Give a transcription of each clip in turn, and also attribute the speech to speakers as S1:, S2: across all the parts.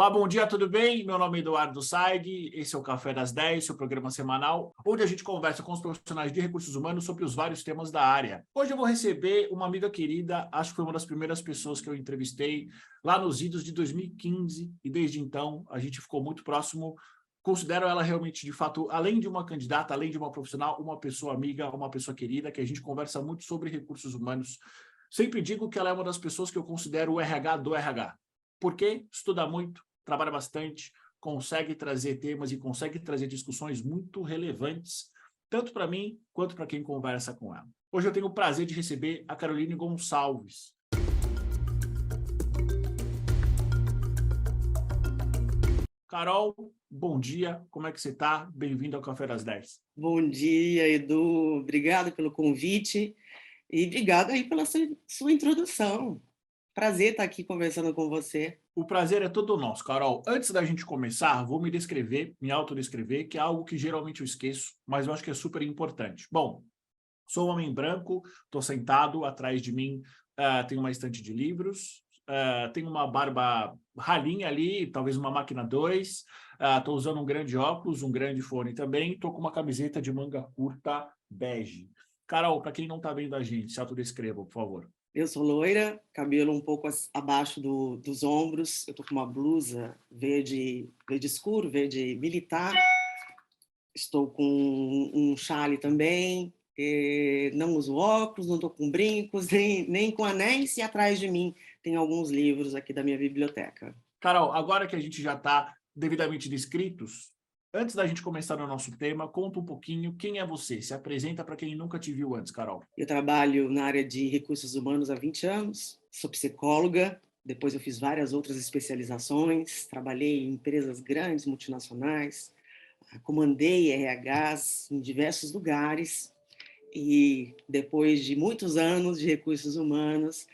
S1: Olá, bom dia, tudo bem? Meu nome é Eduardo Saig, esse é o Café das 10, seu programa semanal, onde a gente conversa com os profissionais de recursos humanos sobre os vários temas da área. Hoje eu vou receber uma amiga querida, acho que foi uma das primeiras pessoas que eu entrevistei lá nos idos de 2015, e desde então a gente ficou muito próximo. Considero ela realmente, de fato, além de uma candidata, além de uma profissional, uma pessoa amiga, uma pessoa querida, que a gente conversa muito sobre recursos humanos. Sempre digo que ela é uma das pessoas que eu considero o RH do RH. Porque estuda muito, trabalha bastante, consegue trazer temas e consegue trazer discussões muito relevantes, tanto para mim quanto para quem conversa com ela. Hoje eu tenho o prazer de receber a Caroline Gonçalves. Carol, bom dia, como é que você está? Bem-vindo ao Café das 10.
S2: Bom dia, Edu. Obrigado pelo convite e obrigado aí pela sua introdução. Prazer estar aqui conversando com você.
S1: O prazer é todo nosso, Carol. Antes da gente começar, vou me descrever, me autodescrever, que é algo que geralmente eu esqueço, mas eu acho que é super importante. Bom, sou um homem branco, estou sentado, atrás de mim tem uma estante de livros, tenho uma barba ralinha ali, talvez uma máquina 2, estou usando um grande óculos, um grande fone também, estou com uma camiseta de manga curta bege. Carol, para quem não está vendo a gente, se autodescreva, por favor.
S2: Eu sou loira, cabelo um pouco abaixo dos ombros. Eu estou com uma blusa verde, verde escuro, verde militar. Estou com um chale também. Não uso óculos, não estou com brincos, nem com anéis. E atrás de mim tem alguns livros aqui da minha biblioteca.
S1: Carol, agora que a gente já está devidamente descritos, antes da gente começar no nosso tema, conta um pouquinho quem é você. Se apresenta para quem nunca te viu antes, Carol.
S2: Eu trabalho na área de recursos humanos há 20 anos, sou psicóloga, depois eu fiz várias outras especializações, trabalhei em empresas grandes, multinacionais, comandei RHs em diversos lugares e depois de muitos anos de recursos humanos,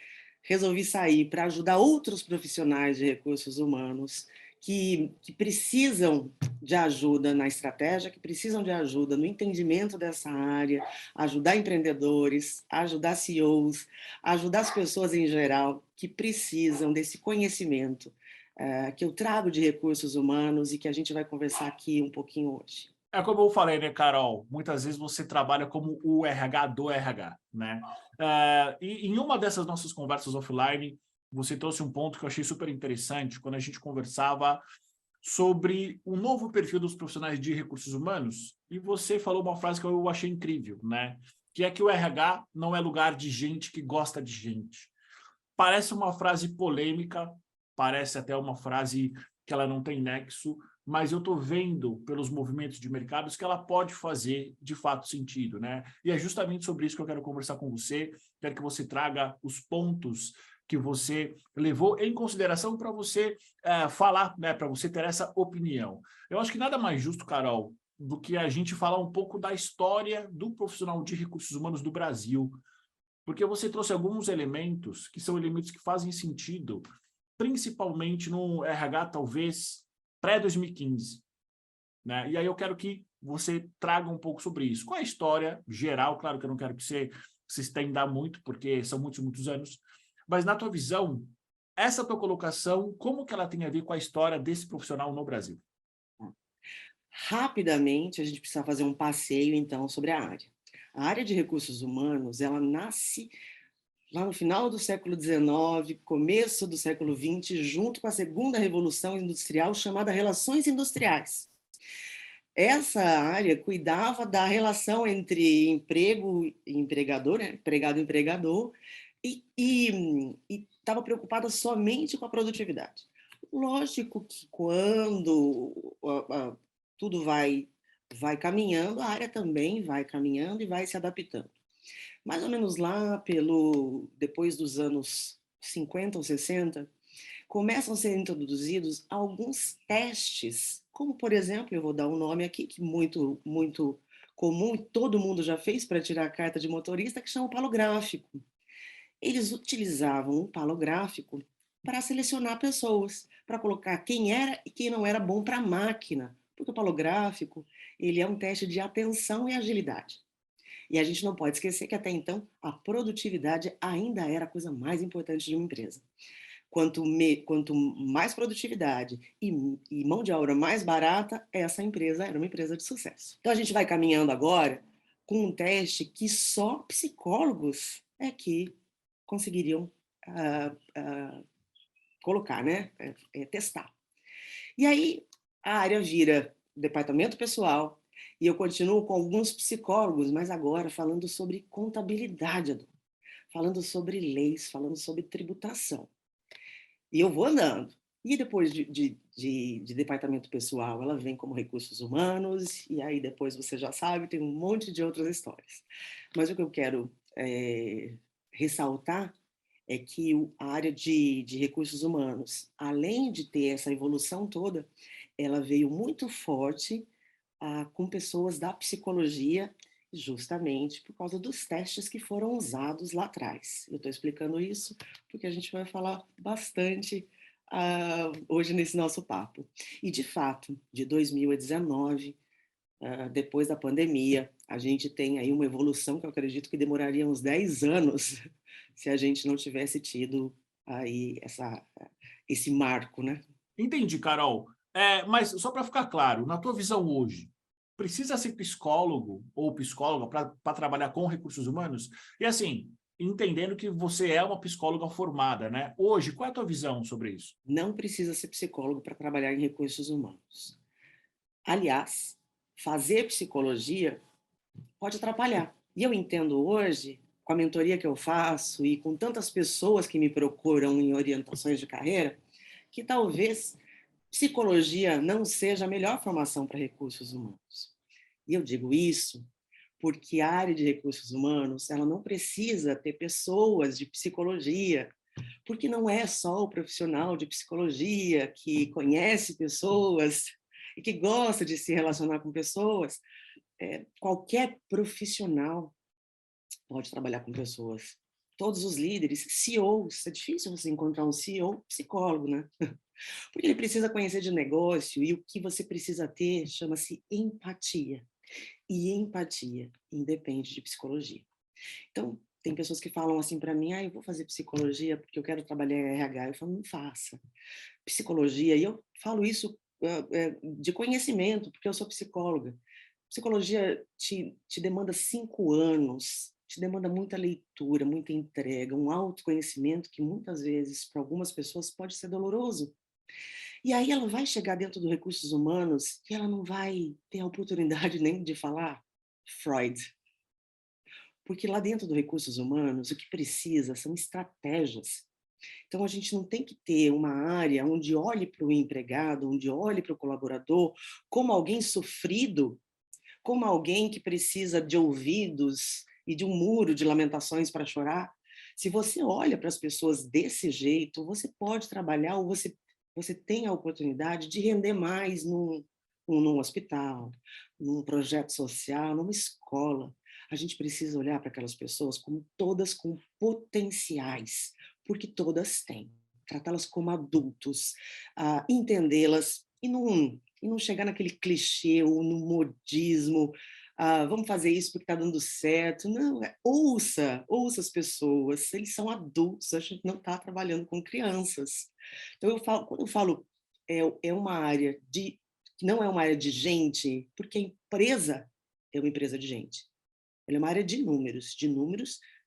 S2: resolvi sair para ajudar outros profissionais de recursos humanos que precisam de ajuda na estratégia, que precisam de ajuda no entendimento dessa área, ajudar empreendedores, ajudar CEOs, ajudar as pessoas em geral que precisam desse conhecimento que eu trago de recursos humanos e que a gente vai conversar aqui um pouquinho hoje.
S1: É como eu falei, né, Carol? Muitas vezes você trabalha como o RH do RH, né? E em uma dessas nossas conversas offline, você trouxe um ponto que eu achei super interessante quando a gente conversava sobre o novo perfil dos profissionais de recursos humanos, e você falou uma frase que eu achei incrível, né? Que é que o RH não é lugar de gente que gosta de gente. Parece uma frase polêmica, parece até uma frase que ela não tem nexo, mas eu estou vendo pelos movimentos de mercados que ela pode fazer de fato sentido, né? E é justamente sobre isso que eu quero conversar com você, quero que você traga os pontos que você levou em consideração para você falar, né, para você ter essa opinião. Eu acho que nada mais justo, Carol, do que a gente falar um pouco da história do profissional de recursos humanos do Brasil, porque você trouxe alguns elementos que são elementos que fazem sentido, principalmente no RH, talvez, pré-2015, né? E aí eu quero que você traga um pouco sobre isso. Qual é a história geral? Claro que eu não quero que você se estenda muito, porque são muitos, muitos anos, mas na tua visão, essa tua colocação, como que ela tem a ver com a história desse profissional no Brasil?
S2: Rapidamente, a gente precisa fazer um passeio, então, sobre a área. A área de recursos humanos, ela nasce lá no final do século XIX, começo do século XX, junto com a segunda revolução industrial, chamada Relações Industriais. Essa área cuidava da relação entre emprego e empregador, né? Empregado e empregador, e estava preocupada somente com a produtividade. Lógico que quando tudo vai caminhando, a área também vai caminhando e vai se adaptando. Mais ou menos lá depois dos anos 50 ou 60, começam a ser introduzidos alguns testes, como, por exemplo, eu vou dar um nome aqui, que muito comum, e todo mundo já fez para tirar a carta de motorista, que chama o palográfico. Eles utilizavam o palográfico para selecionar pessoas, para colocar quem era e quem não era bom para a máquina, porque o palográfico ele é um teste de atenção e agilidade. E a gente não pode esquecer que até então a produtividade ainda era a coisa mais importante de uma empresa. Quanto mais produtividade e mão de obra mais barata, essa empresa era uma empresa de sucesso. Então, a gente vai caminhando agora com um teste que só psicólogos é que conseguiriam colocar, né? Testar. E aí, a área vira departamento pessoal, e eu continuo com alguns psicólogos, mas agora falando sobre contabilidade, Adão, falando sobre leis, falando sobre tributação. E eu vou andando. E depois de departamento pessoal, ela vem como recursos humanos, e aí depois você já sabe, tem um monte de outras histórias. Mas o que eu quero ressaltar é que a área de recursos humanos, além de ter essa evolução toda, ela veio muito forte com pessoas da psicologia, justamente por causa dos testes que foram usados lá atrás. Eu estou explicando isso porque a gente vai falar bastante hoje nesse nosso papo. E, de fato, de 2019, depois da pandemia, a gente tem aí uma evolução que eu acredito que demoraria uns 10 anos se a gente não tivesse tido aí esse marco, né?
S1: Entendi, Carol. Mas só para ficar claro, na tua visão hoje, precisa ser psicólogo ou psicóloga para trabalhar com recursos humanos? E assim, entendendo que você é uma psicóloga formada, né? Hoje, qual é a tua visão sobre isso?
S2: Não precisa ser psicólogo para trabalhar em recursos humanos. Aliás, fazer psicologia pode atrapalhar. E eu entendo hoje, com a mentoria que eu faço e com tantas pessoas que me procuram em orientações de carreira, que talvez psicologia não seja a melhor formação para recursos humanos. E eu digo isso porque a área de recursos humanos, ela não precisa ter pessoas de psicologia, porque não é só o profissional de psicologia que conhece pessoas e que gosta de se relacionar com pessoas. Qualquer profissional pode trabalhar com pessoas. Todos os líderes, CEOs, é difícil você encontrar um CEO psicólogo, né? Porque ele precisa conhecer de negócio e o que você precisa ter chama-se empatia. E empatia independe de psicologia. Então, tem pessoas que falam assim para mim, eu vou fazer psicologia porque eu quero trabalhar em RH. Eu falo, não faça. Psicologia, e eu falo isso de conhecimento, porque eu sou psicóloga. Psicologia te demanda 5 anos, te demanda muita leitura, muita entrega, um autoconhecimento que muitas vezes, para algumas pessoas, pode ser doloroso. E aí ela vai chegar dentro dos recursos humanos e ela não vai ter a oportunidade nem de falar Freud. Porque lá dentro dos recursos humanos, o que precisa são estratégias. Então, a gente não tem que ter uma área onde olhe para o empregado, onde olhe para o colaborador como alguém sofrido, como alguém que precisa de ouvidos e de um muro de lamentações para chorar. Se você olha para as pessoas desse jeito, você pode trabalhar ou você tem a oportunidade de render mais num hospital, num projeto social, numa escola. A gente precisa olhar para aquelas pessoas como todas com potenciais, porque todas têm. Tratá-las como adultos, entendê-las e não chegar naquele clichê ou no modismo, vamos fazer isso porque está dando certo. Não, ouça as pessoas, eles são adultos, a gente não está trabalhando com crianças. Então, quando eu falo é uma área que não é uma área de gente, porque a empresa é uma empresa de gente. Ela é uma área de números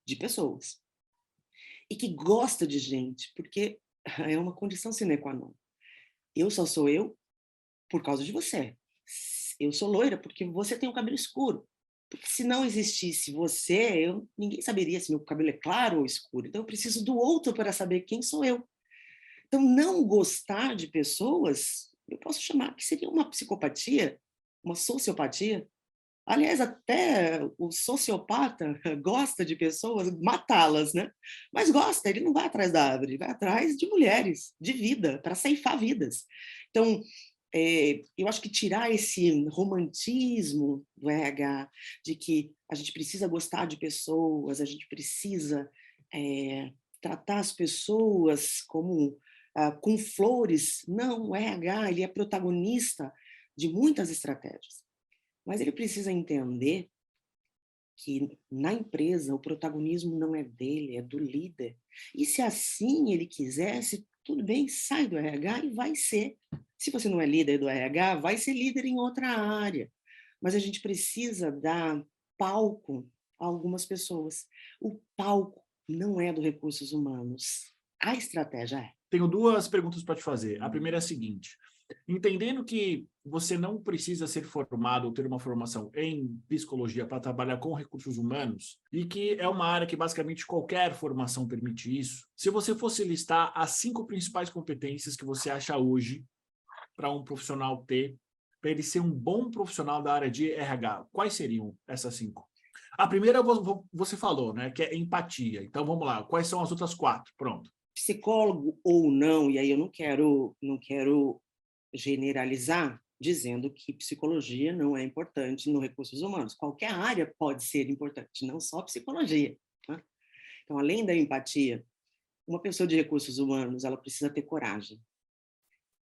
S2: de pessoas. E que gosta de gente, porque é uma condição sine qua non. Eu só sou eu por causa de você. Eu sou loira porque você tem o cabelo escuro. Porque se não existisse você, ninguém saberia se meu cabelo é claro ou escuro. Então eu preciso do outro para saber quem sou eu. Então não gostar de pessoas, eu posso chamar que seria uma psicopatia, uma sociopatia. Aliás, até o sociopata gosta de pessoas, matá-las, né? Mas gosta, ele não vai atrás da árvore, vai atrás de mulheres, de vida, para ceifar vidas. Então, eu acho que tirar esse romantismo do RH, de que a gente precisa gostar de pessoas, a gente precisa tratar as pessoas como com flores. Não, o RH ele é protagonista de muitas estratégias. Mas ele precisa entender que na empresa o protagonismo não é dele, é do líder. E se assim ele quiser, se tudo bem, sai do RH e vai ser. Se você não é líder do RH, vai ser líder em outra área. Mas a gente precisa dar palco a algumas pessoas. O palco não é do recursos humanos. A estratégia é.
S1: Tenho duas perguntas para te fazer. A primeira é a seguinte: entendendo que você não precisa ser formado ou ter uma formação em psicologia para trabalhar com recursos humanos, e que é uma área que basicamente qualquer formação permite isso, se você fosse listar as 5 principais competências que você acha hoje para um profissional ter, para ele ser um bom profissional da área de RH, quais seriam essas 5? A primeira você falou, né, que é empatia. Então vamos lá, quais são as outras 4? Pronto.
S2: Psicólogo ou não, e aí eu não quero generalizar dizendo que psicologia não é importante no recursos humanos. Qualquer área pode ser importante, não só psicologia. Tá? Então, além da empatia, uma pessoa de recursos humanos, ela precisa ter coragem.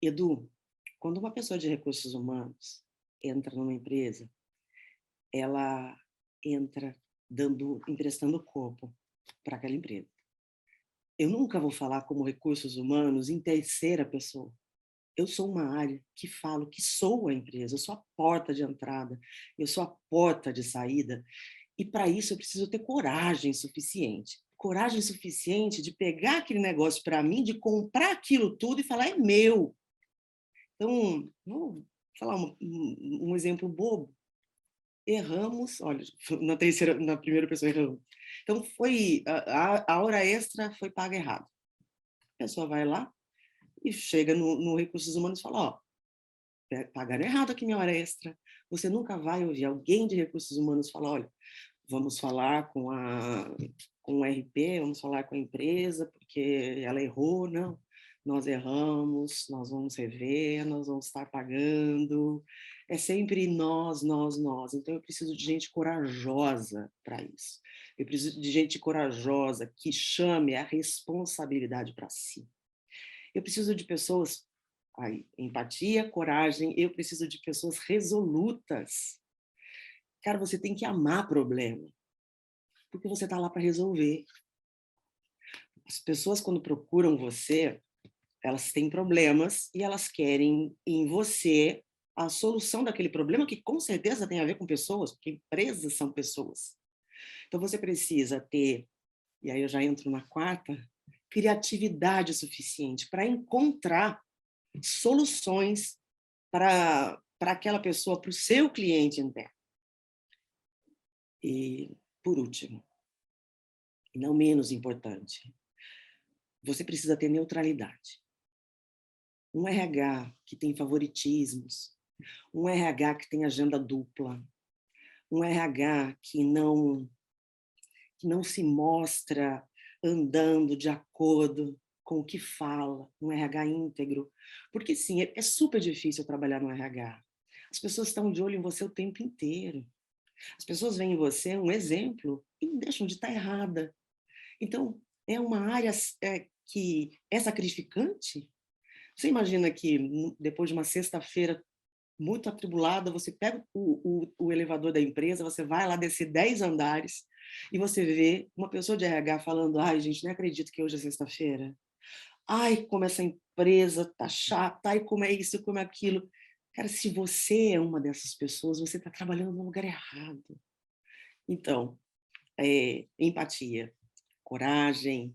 S2: Edu, quando uma pessoa de recursos humanos entra numa empresa, ela entra emprestando o corpo para aquela empresa. Eu nunca vou falar como recursos humanos em terceira pessoa. Eu sou uma área que falo que sou a empresa, eu sou a porta de entrada, eu sou a porta de saída, e para isso eu preciso ter coragem suficiente. Coragem suficiente de pegar aquele negócio para mim, de comprar aquilo tudo e falar, é meu. Então, vou falar um exemplo bobo. Erramos, olha, na primeira pessoa erramos. Então, a hora extra foi paga errado. A pessoa vai lá e chega no Recursos Humanos e fala, ó, pagaram errado aqui minha hora extra. Você nunca vai ouvir alguém de recursos humanos falar, olha, vamos falar com o RP, vamos falar com a empresa, porque ela errou. Não, nós erramos, nós vamos rever, nós vamos estar pagando. É sempre nós, nós, nós. Então, eu preciso de gente corajosa para isso. Eu preciso de gente corajosa que chame a responsabilidade para si. Eu preciso de pessoas, aí, empatia, coragem, eu preciso de pessoas resolutas. Cara, você tem que amar problema, porque você está lá para resolver. As pessoas, quando procuram você, elas têm problemas e elas querem em você a solução daquele problema, que com certeza tem a ver com pessoas, porque empresas são pessoas. Então, você precisa ter, e aí eu já entro na quarta, criatividade suficiente para encontrar soluções para aquela pessoa, para o seu cliente interno. E, por último, e não menos importante, você precisa ter neutralidade. Um RH que tem favoritismos, um RH que tem agenda dupla, um RH que não se mostra andando de acordo com o que fala, um RH íntegro. Porque, sim, é super difícil trabalhar no RH. As pessoas estão de olho em você o tempo inteiro. As pessoas veem em você um exemplo e não deixam de estar errada. Então, é uma área que é sacrificante. Você imagina que, depois de uma sexta-feira muito atribulada, você pega o elevador da empresa, você vai lá descer 10 andares e você vê uma pessoa de RH falando, ai, gente, não acredito que hoje é sexta-feira. Ai, como essa empresa tá chata, ai, como é isso, como é aquilo. Cara, se você é uma dessas pessoas, você está trabalhando no lugar errado. Então, empatia, coragem,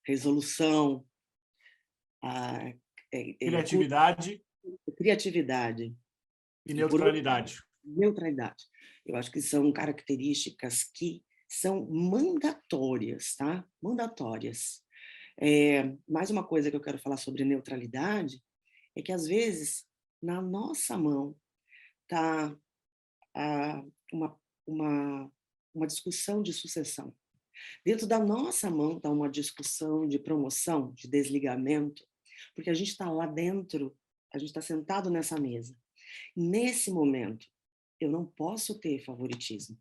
S2: resolução, a,
S1: Criatividade
S2: criatividade
S1: e
S2: e, por outro lado,
S1: neutralidade.
S2: neutralidade. Eu acho que são características que são mandatórias, tá? Mandatórias. Mais uma coisa que eu quero falar sobre neutralidade é que, às vezes, na nossa mão está uma, uma, uma discussão de sucessão. Dentro da nossa mão está uma discussão de promoção, de desligamento, porque a gente está lá dentro, a gente está sentado nessa mesa. Nesse momento, eu não posso ter favoritismo.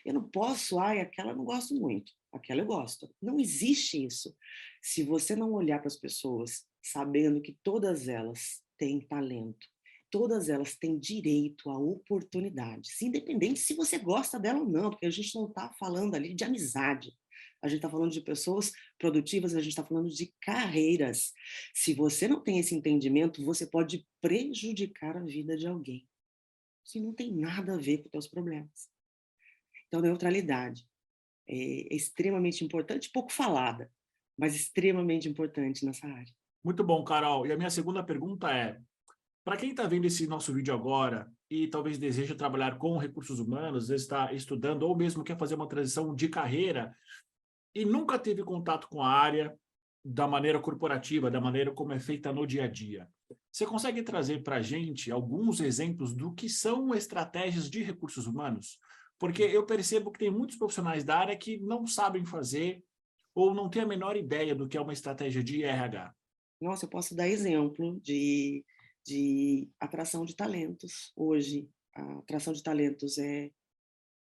S2: Eu não posso, aquela eu não gosto muito, aquela eu gosto. Não existe isso. Se você não olhar para as pessoas sabendo que todas elas têm talento, todas elas têm direito a oportunidades, independente se você gosta dela ou não, porque a gente não está falando ali de amizade. A gente está falando de pessoas produtivas, a gente está falando de carreiras. Se você não tem esse entendimento, você pode prejudicar a vida de alguém. Isso não tem nada a ver com os teus problemas. Então, neutralidade é extremamente importante, pouco falada, mas extremamente importante nessa área.
S1: Muito bom, Carol. E a minha segunda pergunta é, para quem está vendo esse nosso vídeo agora e talvez deseja trabalhar com recursos humanos, às vezes está estudando ou mesmo quer fazer uma transição de carreira e nunca teve contato com a área da maneira corporativa, da maneira como é feita no dia a dia. Você consegue trazer para a gente alguns exemplos do que são estratégias de recursos humanos? Porque eu percebo que tem muitos profissionais da área que não sabem fazer ou não têm a menor ideia do que é uma estratégia de RH.
S2: Nossa, eu posso dar exemplo de atração de talentos. Hoje, a atração de talentos é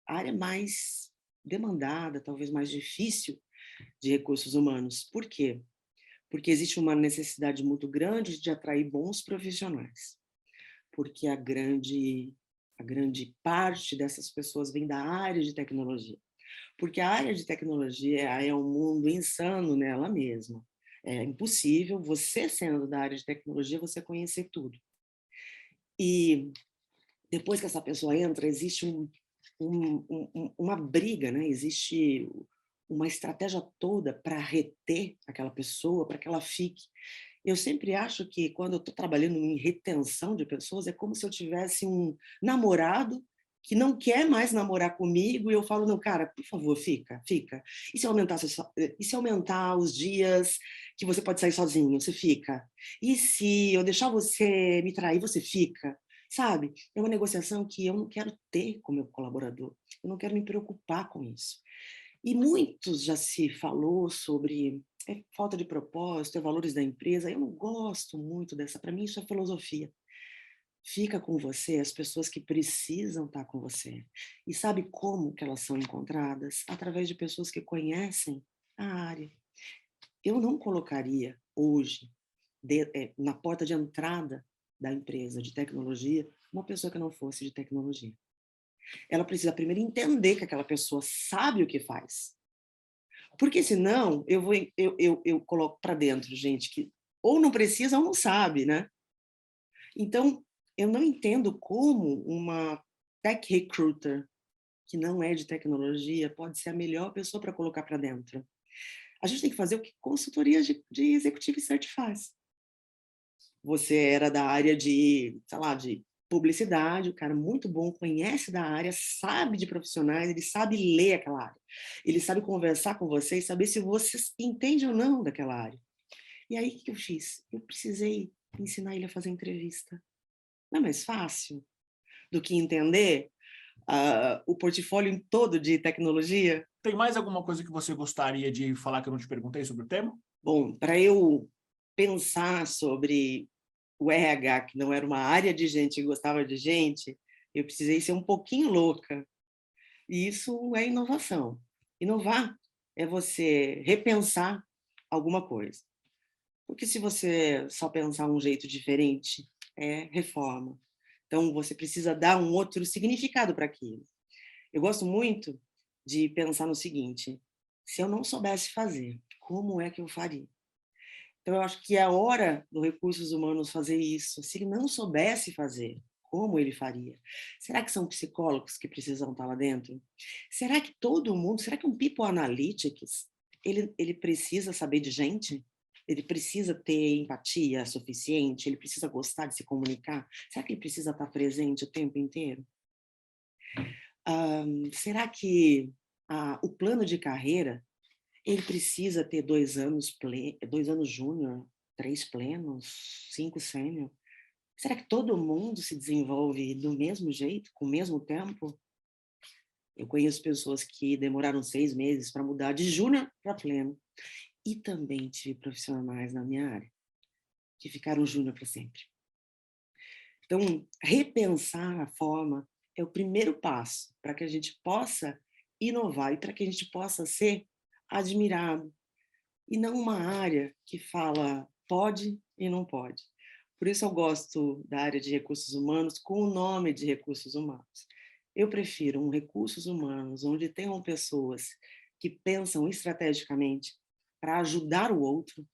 S2: a área mais demandada, talvez mais difícil de recursos humanos. Por quê? Porque existe uma necessidade muito grande de atrair bons profissionais. Porque a grande parte dessas pessoas vem da área de tecnologia. Porque a área de tecnologia é um mundo insano nela mesma. É impossível, você sendo da área de tecnologia, você conhecer tudo. E depois que essa pessoa entra, existe uma briga, né? Existe uma estratégia toda para reter aquela pessoa, para que ela fique. Eu sempre acho que quando eu estou trabalhando em retenção de pessoas, é como se eu tivesse um namorado que não quer mais namorar comigo e eu falo, não, cara, por favor, fica, fica. E se aumentar os dias que você pode sair sozinho, você fica. E se eu deixar você me trair, você fica. Sabe? É uma negociação que eu não quero ter com o meu colaborador. Eu não quero me preocupar com isso. E muitos já se falou sobre falta de propósito, valores da empresa. Eu não gosto muito dessa. Para mim, isso é filosofia. Fica com você as pessoas que precisam estar com você. E sabe como que elas são encontradas? Através de pessoas que conhecem a área. Eu não colocaria hoje, na porta de entrada da empresa de tecnologia, uma pessoa que não fosse de tecnologia. Ela precisa primeiro entender que aquela pessoa sabe o que faz. Porque senão eu coloco para dentro gente que ou não precisa ou não sabe, né? Então, eu não entendo como uma tech recruiter que não é de tecnologia pode ser a melhor pessoa para colocar para dentro. A gente tem que fazer o que consultoria de executive search faz. Você era da área de, sei lá, de publicidade, o cara muito bom, conhece da área, sabe de profissionais, ele sabe ler aquela área. Ele sabe conversar com você e saber se você entende ou não daquela área. E aí, o que eu fiz? Eu precisei ensinar ele a fazer entrevista. Não é mais fácil do que entender o portfólio todo de tecnologia?
S1: Tem mais alguma coisa que você gostaria de falar que eu não te perguntei sobre o tema?
S2: Bom, para eu pensar sobre o RH, que não era uma área de gente que gostava de gente, eu precisei ser um pouquinho louca. E isso é inovação. Inovar é você repensar alguma coisa. Porque se você só pensar um jeito diferente, é reforma. Então, você precisa dar um outro significado para aquilo. Eu gosto muito de pensar no seguinte: se eu não soubesse fazer, como é que eu faria? Então, eu acho que é a hora do recursos humanos fazer isso. Se ele não soubesse fazer, como ele faria? Será que são psicólogos que precisam estar lá dentro? Será que todo mundo, será que um people analytics, ele precisa saber de gente? Ele precisa ter empatia suficiente? Ele precisa gostar de se comunicar? Será que ele precisa estar presente o tempo inteiro? Será que o plano de carreira ele precisa ter 2 anos júnior, 3 plenos, 5 sênior? Será que todo mundo se desenvolve do mesmo jeito, com o mesmo tempo? Eu conheço pessoas que demoraram 6 meses para mudar de júnior para pleno. E também tive profissionais na minha área que ficaram júnior para sempre. Então, repensar a forma é o primeiro passo para que a gente possa inovar e para que a gente possa ser admirado. E não uma área que fala pode e não pode. Por isso eu gosto da área de recursos humanos com o nome de recursos humanos. Eu prefiro um recursos humanos onde tenham pessoas que pensam estrategicamente para ajudar o outro,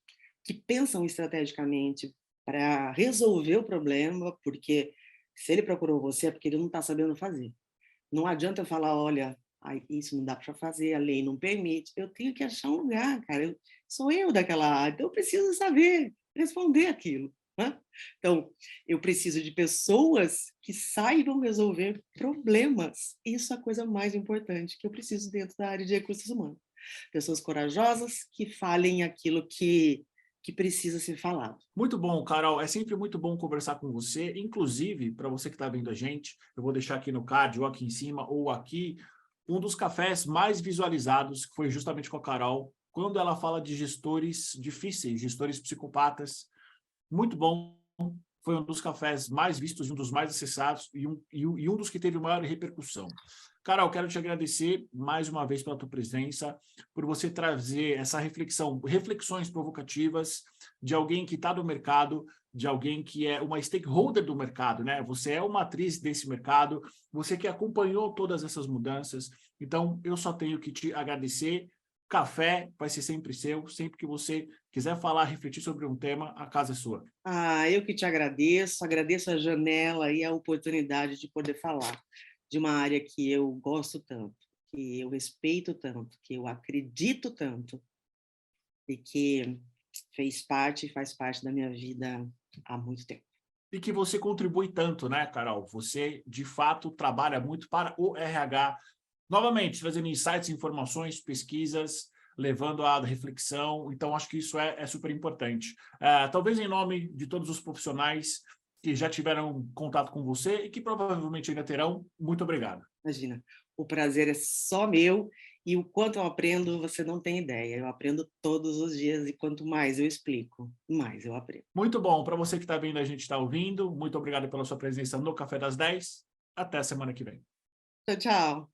S2: que pensam estrategicamente para resolver o problema, porque se ele procurou você é porque ele não está sabendo fazer. Não adianta eu falar, olha, ai, isso não dá para fazer, a lei não permite. Eu tenho que achar um lugar, cara. Sou eu daquela área, então eu preciso saber responder aquilo. Né? Então, eu preciso de pessoas que saibam resolver problemas. Isso é a coisa mais importante que eu preciso dentro da área de recursos humanos. Pessoas corajosas que falem aquilo que precisa ser falado.
S1: Muito bom, Carol. É sempre muito bom conversar com você. Inclusive, para você que está vendo a gente, eu vou deixar aqui no card, ou aqui em cima, ou aqui, um dos cafés mais visualizados, que foi justamente com a Carol, quando ela fala de gestores difíceis, gestores psicopatas. Muito bom. Foi um dos cafés mais vistos e um dos mais acessados e um dos que teve maior repercussão. Carol, quero te agradecer mais uma vez pela tua presença, por você trazer essa reflexão, reflexões provocativas de alguém que está no mercado, de alguém que é uma stakeholder do mercado, né? Você é uma atriz desse mercado, você que acompanhou todas essas mudanças. Então, eu só tenho que te agradecer. Café vai ser sempre seu, sempre que você quiser falar, refletir sobre um tema, a casa é sua.
S2: Eu que te agradeço, agradeço a janela e a oportunidade de poder falar de uma área que eu gosto tanto, que eu respeito tanto, que eu acredito tanto e que fez parte e faz parte da minha vida há muito tempo.
S1: E que você contribui tanto, né, Carol? Você, de fato, trabalha muito para o RH. Novamente, trazendo insights, informações, pesquisas, levando à reflexão. Então, acho que isso é super importante. Talvez em nome de todos os profissionais que já tiveram contato com você e que provavelmente ainda terão, muito obrigado.
S2: Imagina, o prazer é só meu e o quanto eu aprendo, você não tem ideia. Eu aprendo todos os dias e quanto mais eu explico, mais eu aprendo.
S1: Muito bom. Para você que está vendo, a gente está ouvindo. Muito obrigado pela sua presença no Café das 10. Até a semana que vem.
S2: Tchau, tchau.